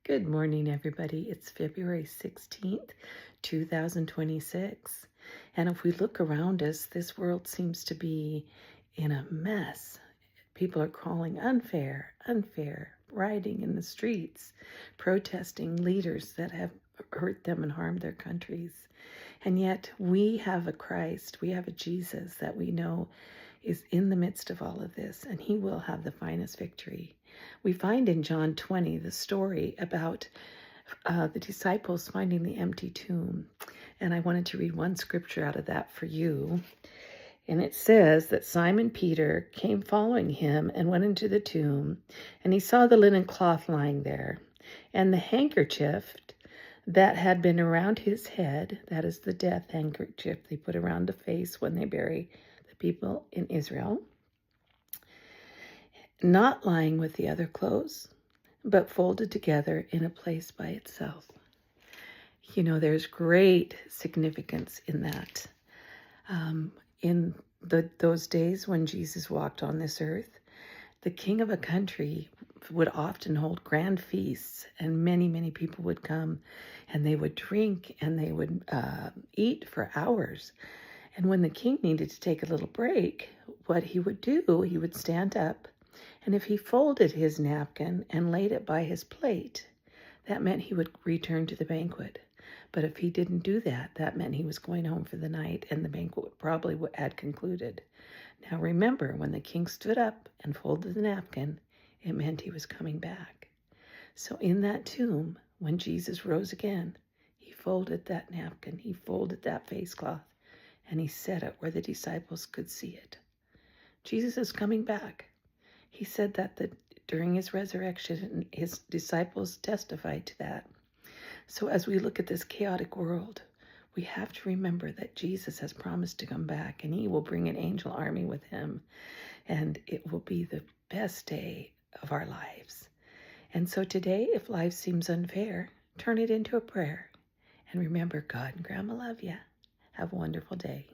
Good morning, everybody. It's February 16th, 2026. And if we look around us, this world seems to be in a mess. People are calling unfair, rioting in the streets, protesting leaders that have hurt them and harmed their countries. And yet we have a Christ, we have a Jesus that we know is in the midst of all of this, and he will have the finest victory. We find in John 20 the story about the disciples finding the empty tomb. And I wanted to read one scripture out of that for you. And it says that Simon Peter came following him and went into the tomb, and he saw the linen cloth lying there, and the handkerchief that had been around his head, that is the death handkerchief they put around the face when they bury the people in Israel, not lying with the other clothes, but folded together in a place by itself. You know, there's great significance in that. In those days when Jesus walked on this earth, the king of a country would often hold grand feasts, and many people would come, and they would drink, and they would eat for hours. And when the king needed to take a little break, what he would do, he would stand up, and if he folded his napkin and laid it by his plate, that meant he would return to the banquet. But if he didn't do that, that meant he was going home for the night, and the banquet probably had concluded. Now remember, when the king stood up and folded the napkin, it meant he was coming back. So in that tomb, when Jesus rose again, he folded that napkin, he folded that face cloth, and he set it where the disciples could see it. Jesus is coming back. He said that during his resurrection, his disciples testified to that. So as we look at this chaotic world, we have to remember that Jesus has promised to come back, and he will bring an angel army with him, and it will be the best day of our lives. And so today, if life seems unfair, turn it into a prayer. And remember, God and Grandma love you. Have a wonderful day.